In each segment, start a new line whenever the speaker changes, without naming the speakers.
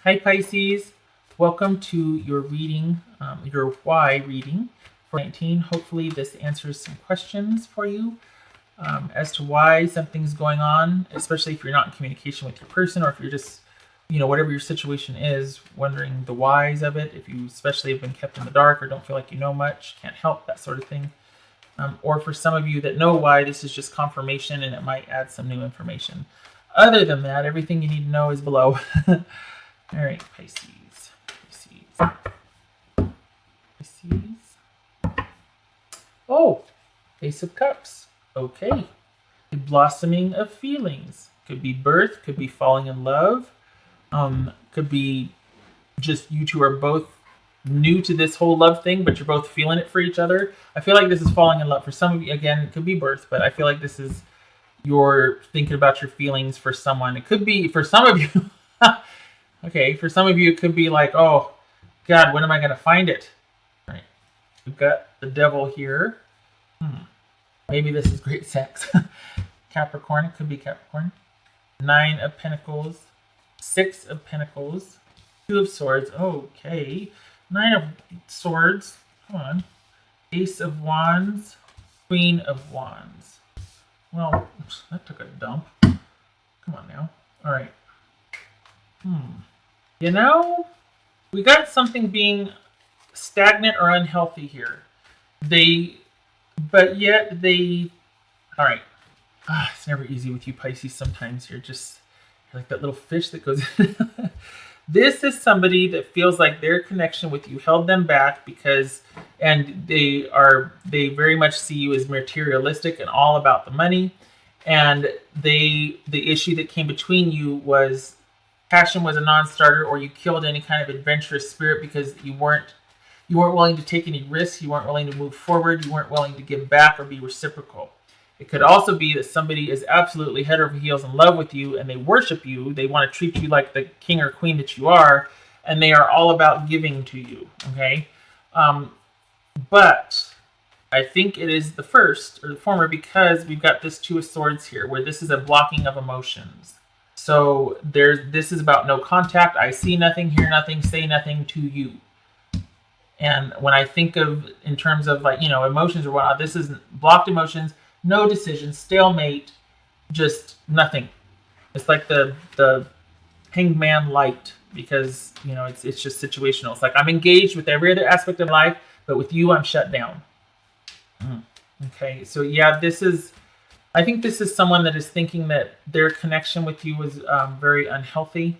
Hi Pisces, welcome to your reading, your why reading for 19. Hopefully this answers some questions for you as to why something's going on, especially if you're not in communication with your person, or if you're just, whatever your situation is, wondering the whys of it, if you especially have been kept in the dark or don't feel like you know much, can't help, that sort of thing. Or for some of you that know why, this is just confirmation and it might add some new information. Other than that, everything you need to know is below. All right, Pisces. Oh, Ace of Cups. Okay. The blossoming of feelings. Could be birth, could be falling in love. Could be just you two are both new to this whole love thing, but you're both feeling it for each other. I feel like this is falling in love. For some of you, again, it could be birth, but I feel like this is you're thinking about your feelings for someone. It could be for some of you. Okay, for some of you, it could be like, oh, God, when am I going to find it? All right. We've got the devil here. Maybe this is great sex. Capricorn, it could be Capricorn. 9 of Pentacles. 6 of Pentacles. 2 of Swords. Okay. 9 of Swords. Come on. Ace of Wands. Queen of Wands. Well, that took a dump. Come on now. All right. You know, we got something being stagnant or unhealthy here. But yet they, all right. It's never easy with you Pisces sometimes. You're like that little fish that goes This is somebody that feels like their connection with you held them back and they very much see you as materialistic and all about the money. And the issue that came between you was passion was a non-starter, or you killed any kind of adventurous spirit because you weren't willing to take any risks, you weren't willing to move forward, you weren't willing to give back or be reciprocal. It could also be that somebody is absolutely head over heels in love with you and they worship you, they want to treat you like the king or queen that you are, and they are all about giving to you, okay? But I think it is the first, or the former, because we've got this 2 of Swords here, where this is a blocking of emotions. So this is about no contact. I see nothing, hear nothing, say nothing to you. And when I think of in terms of emotions or whatnot, this is blocked emotions, no decisions, stalemate, just nothing. It's like the Hanged Man light, because it's just situational. It's like I'm engaged with every other aspect of life, but with you I'm shut down. Okay, so yeah, I think this is someone that is thinking that their connection with you was very unhealthy,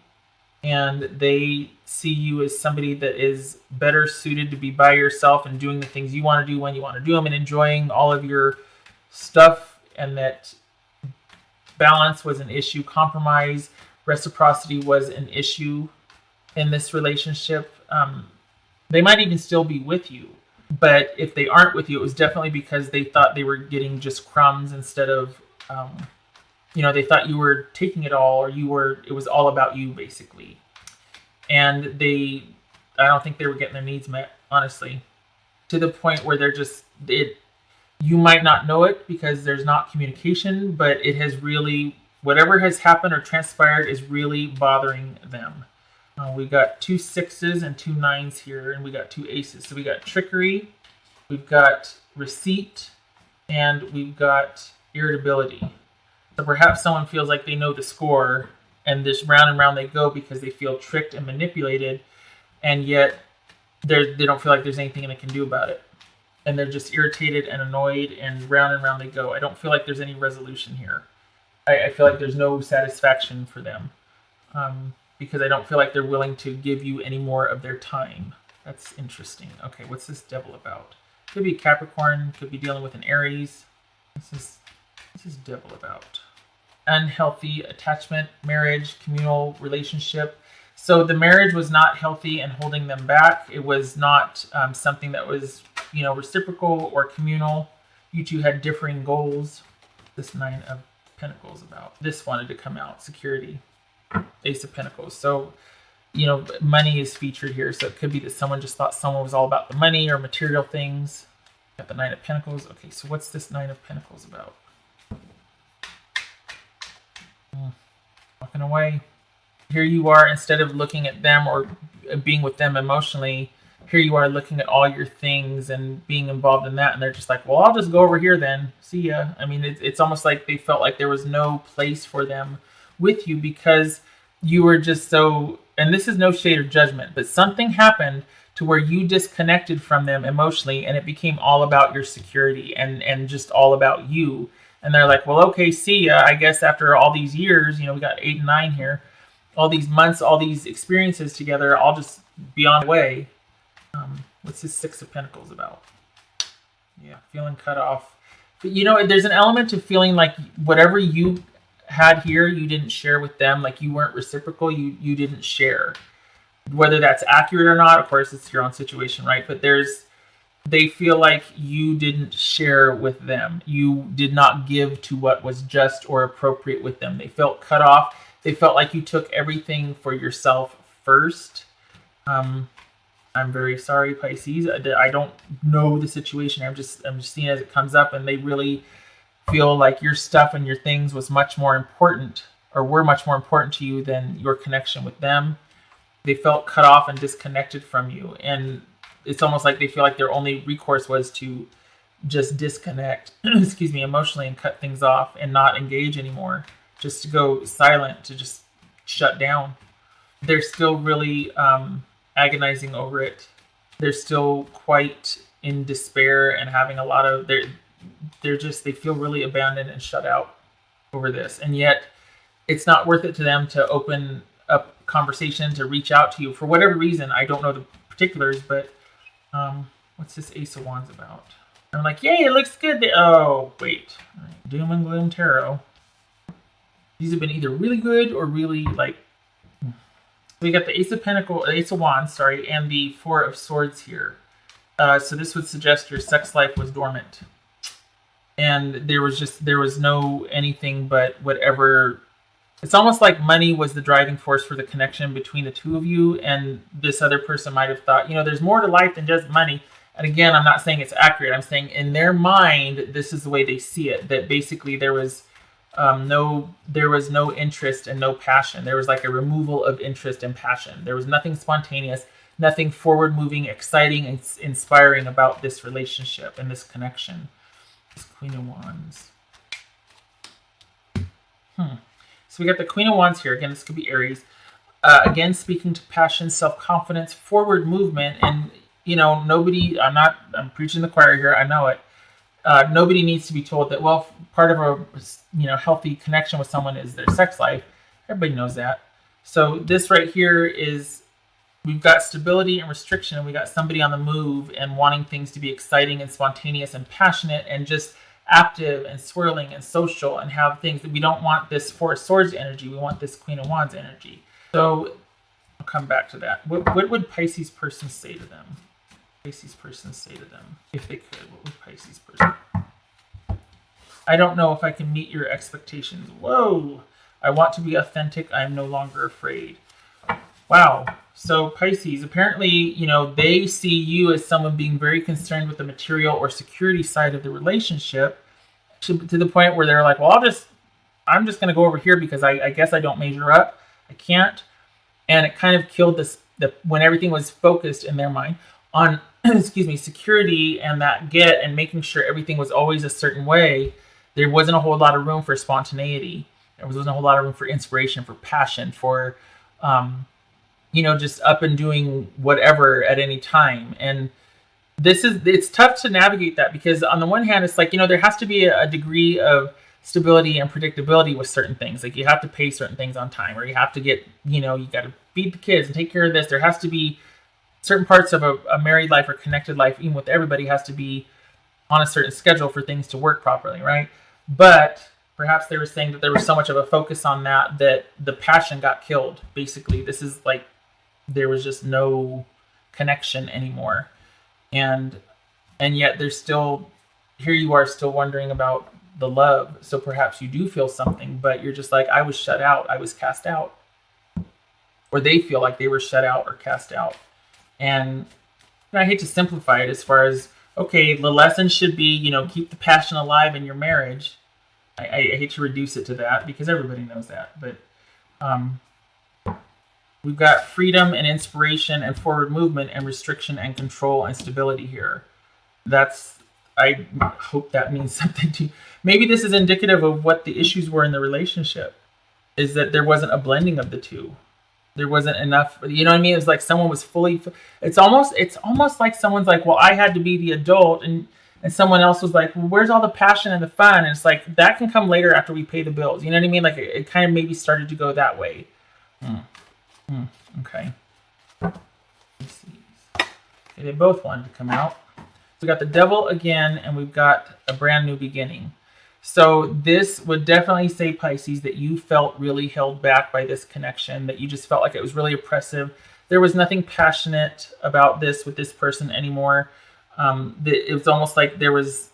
and they see you as somebody that is better suited to be by yourself and doing the things you want to do when you want to do them and enjoying all of your stuff, and that balance was an issue, compromise, reciprocity was an issue in this relationship. They might even still be with you, but if they aren't with you, it was definitely because they thought they were getting just crumbs instead of, they thought you were taking it all, or it was all about you basically. And I don't think they were getting their needs met, honestly, to the point where you might not know it because there's not communication, but it has really, whatever has happened or transpired is really bothering them. We got 2 6s and 2 9s here, and we got 2 aces. So we got trickery, we've got receipt, and we've got irritability. So perhaps someone feels like they know the score, and this round and round they go because they feel tricked and manipulated, and yet they don't feel like there's anything they can do about it. And they're just irritated and annoyed, and round they go. I don't feel like there's any resolution here. I feel like there's no satisfaction for them. Because I don't feel like they're willing to give you any more of their time. That's interesting. Okay, what's this devil about? Could be Capricorn, could be dealing with an Aries. What's this devil about? Unhealthy attachment, marriage, communal relationship. So the marriage was not healthy and holding them back. It was not something that was, reciprocal or communal. You two had differing goals. This 9 of Pentacles about. This wanted to come out, security. Ace of Pentacles. So, money is featured here. So it could be that someone just thought someone was all about the money or material things. Got the 9 of Pentacles. Okay, so what's this 9 of Pentacles about? Walking away. here you are, instead of looking at them or being with them emotionally, here you are looking at all your things and being involved in that, and they're just like, well, I'll just go over here then. See ya. I mean, it's almost like they felt like there was no place for them with you because you were just so, and this is no shade or judgment, but something happened to where you disconnected from them emotionally, and it became all about your security and just all about you. And they're like, well, okay, see ya. I guess after all these years, we got 8 and 9 here, all these months, all these experiences together, I'll just be on my way. What's this 6 of Pentacles about? Yeah, feeling cut off. But there's an element to feeling like whatever you had here, you didn't share with them. Like you weren't reciprocal. You didn't share. Whether that's accurate or not, of course, it's your own situation, right? But they feel like you didn't share with them. You did not give to what was just or appropriate with them. They felt cut off. They felt like you took everything for yourself first. I'm very sorry, Pisces. I don't know the situation. I'm just seeing as it comes up, and they really feel like your stuff and your things was much more important, or were much more important to you than your connection with them. They felt cut off and disconnected from you, and it's almost like they feel like their only recourse was to just disconnect, excuse me, emotionally, and cut things off and not engage anymore, just to go silent, to just shut down. They're still really agonizing over it. They're still quite in despair and having a lot of, they feel really abandoned and shut out over this. And yet it's not worth it to them to open up conversation, to reach out to you for whatever reason. I don't know the particulars, but what's this Ace of Wands about? I'm like, yay, it looks good. Oh, wait. All right. Doom and Gloom Tarot. These have been either really good or really like, we got the Ace of Wands, and the 4 of Swords here. So this would suggest your sex life was dormant. And there was no anything but whatever. It's almost like money was the driving force for the connection between the two of you. And this other person might have thought, there's more to life than just money. And again, I'm not saying it's accurate. I'm saying in their mind, this is the way they see it. That basically there was no interest and no passion. There was like a removal of interest and passion. There was nothing spontaneous, nothing forward-moving, exciting, and inspiring about this relationship and this connection. This Queen of Wands. So we got the Queen of Wands here. Again, this could be Aries. Again, speaking to passion, self-confidence, forward movement, and nobody. I'm preaching the choir here. I know it. Nobody needs to be told that, well, part of a healthy connection with someone is their sex life. Everybody knows that. So this right here is, we've got stability and restriction, and we got somebody on the move and wanting things to be exciting and spontaneous and passionate and just active and swirling and social and have things that we don't want. This 4 of Swords energy. We want this Queen of Wands energy. So I'll come back to that. What would Pisces person say to them? Pisces person say to them, if they could, what would Pisces person? I don't know if I can meet your expectations. Whoa! I want to be authentic. I am no longer afraid. Wow. So Pisces, apparently, they see you as someone being very concerned with the material or security side of the relationship, to the point where they're like, well, I'm just going to go over here because I guess I don't measure up. I can't. And it kind of killed when everything was focused in their mind on security and and making sure everything was always a certain way. There wasn't a whole lot of room for spontaneity. There wasn't a whole lot of room for inspiration, for passion, for, just up and doing whatever at any time. And it's tough to navigate that, because on the one hand, it's like, there has to be a degree of stability and predictability with certain things. Like you have to pay certain things on time, or you have to get, you got to feed the kids and take care of this. There has to be certain parts of a married life or connected life, even with everybody, has to be on a certain schedule for things to work properly, right? But perhaps they were saying that there was so much of a focus on that the passion got killed. Basically, this is like there was just no connection anymore. And yet there's still, here you are still wondering about the love. So perhaps you do feel something, but you're just like, I was shut out. I was cast out. Or they feel like they were shut out or cast out. And I hate to simplify it as far as, okay, the lesson should be, keep the passion alive in your marriage. I hate to reduce it to that because everybody knows that. But We've got freedom and inspiration and forward movement and restriction and control and stability here. I hope that means something to you. Maybe this is indicative of what the issues were in the relationship, is that there wasn't a blending of the two. There wasn't enough, you know what I mean? It was like someone was fully, it's almost like someone's like, well, I had to be the adult, and someone else was like, well, where's all the passion and the fun? And it's like, that can come later after we pay the bills. You know what I mean? Like it kind of maybe started to go that way. Okay. Let's see. Okay, they both wanted to come out. So we got the Devil again, and we've got a brand new beginning. So this would definitely say, Pisces, that you felt really held back by this connection, that you just felt like it was really oppressive. There was nothing passionate about this with this person anymore. It was almost like there was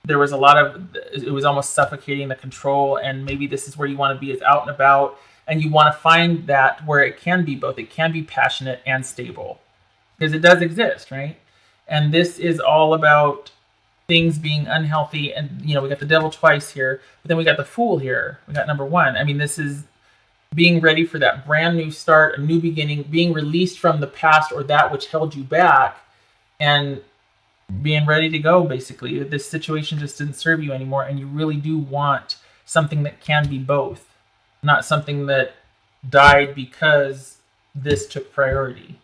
a lot of, it was almost suffocating the control, and maybe this is where you want to be, is out and about, and you want to find that where it can be both. It can be passionate and stable, because it does exist, right? And this is all about things being unhealthy. And, you know, we got the Devil twice here, but then we got the Fool here. We got number one. I mean, this is being ready for that brand new start, a new beginning, being released from the past or that which held you back, and being ready to go, basically. This situation just didn't serve you anymore, and you really do want something that can be both, not something that died because this took priority.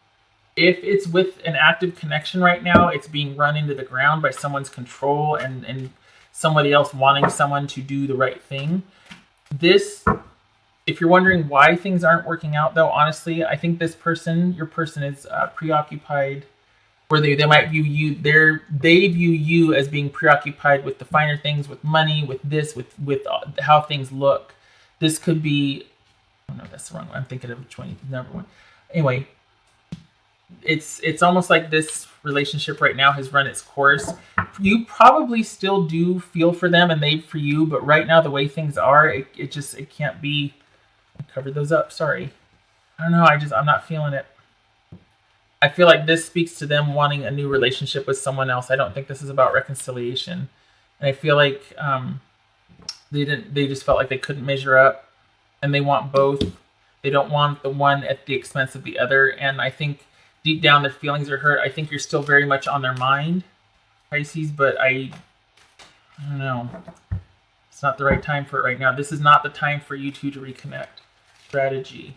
If it's with an active connection right now, it's being run into the ground by someone's control and somebody else wanting someone to do the right thing. This, if you're wondering why things aren't working out, though, honestly, I think this person, your person, is preoccupied, or they might view you, they view you as being preoccupied with the finer things, with money, with this, with how things look. This could be, oh no, that's the wrong one. I'm thinking of which one, number one. Anyway, it's almost like this relationship right now has run its course. You probably still do feel for them and they for you, but right now the way things are, it can't be. I covered those up, sorry. I don't know, I'm not feeling it. I feel like this speaks to them wanting a new relationship with someone else. I don't think this is about reconciliation. And I feel like they just felt like they couldn't measure up, and they want both. They don't want the one at the expense of the other. And I think deep down their feelings are hurt. I think you're still very much on their mind, Pisces, but I don't know. It's not the right time for it right now. This is not the time for you two to reconnect. Strategy.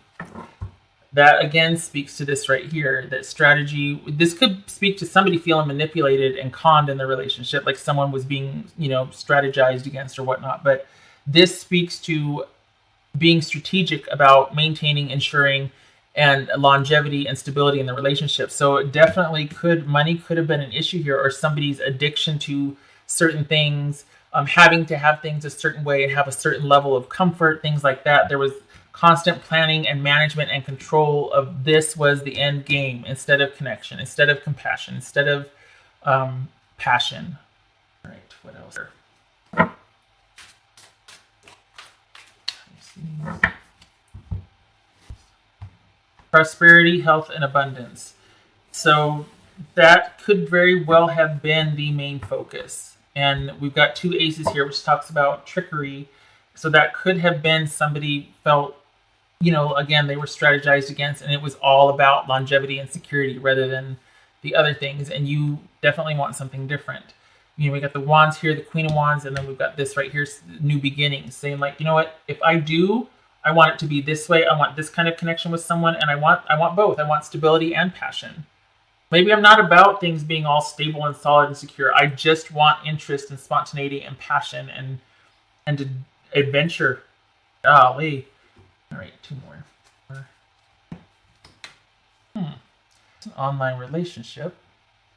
That again speaks to this right here, that strategy. This could speak to somebody feeling manipulated and conned in the relationship, like someone was being, strategized against or whatnot. But this speaks to being strategic about maintaining, ensuring, and longevity and stability in the relationship. So it definitely money could have been an issue here, or somebody's addiction to certain things, having to have things a certain way and have a certain level of comfort, things like that. There was constant planning and management and control of this was the end game, instead of connection, instead of compassion, instead of passion. All right, what else? Prosperity, health, and abundance. So that could very well have been the main focus. And we've got two aces here, which talks about trickery. So that could have been somebody felt, again, they were strategized against, and it was all about longevity and security rather than the other things. And you definitely want something different. We got the wands here, the Queen of Wands, and then we've got this right here, new beginnings, saying like, you know what, if I want it to be this way. I want this kind of connection with someone, and I want both. I want stability and passion. Maybe I'm not about things being all stable and solid and secure. I just want interest and spontaneity and passion and adventure. Golly. All right, two more. It's an online relationship.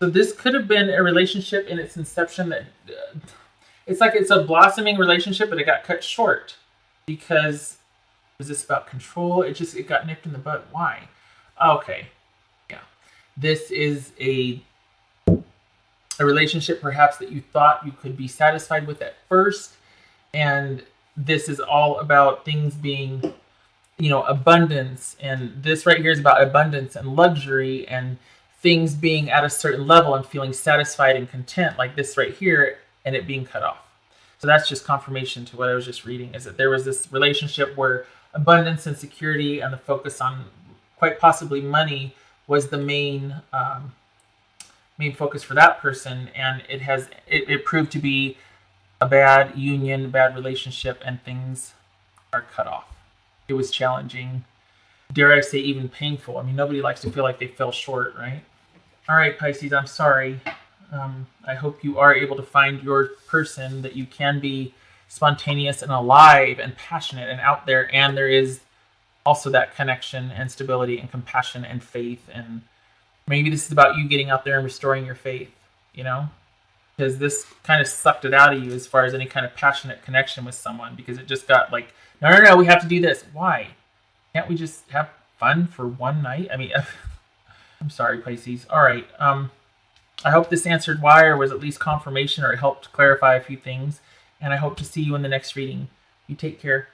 So this could have been a relationship in its inception that it's like it's a blossoming relationship, but it got cut short because was this about control? It got nipped in the bud. Why? Okay. Yeah. This is a relationship perhaps that you thought you could be satisfied with at first. And this is all about things being, abundance. And this right here is about abundance and luxury and things being at a certain level and feeling satisfied and content, like this right here, and it being cut off. So that's just confirmation to what I was just reading, is that there was this relationship where abundance and security and the focus on quite possibly money was the main focus for that person, and it proved to be a bad union, bad relationship, and things are cut off. It was challenging, dare I say even painful. I mean, nobody likes to feel like they fell short, right? All right, Pisces, I'm sorry. I hope you are able to find your person, that you can be spontaneous and alive and passionate and out there, and there is also that connection and stability and compassion and faith. And maybe this is about you getting out there and restoring your faith, you know, because this kind of sucked it out of you as far as any kind of passionate connection with someone, because it just got like, no, we have to do this. Why? Can't we just have fun for one night? I mean, I'm sorry, Pisces. All right. I hope this answered why, or was at least confirmation, or it helped clarify a few things. And I hope to see you in the next reading. You take care.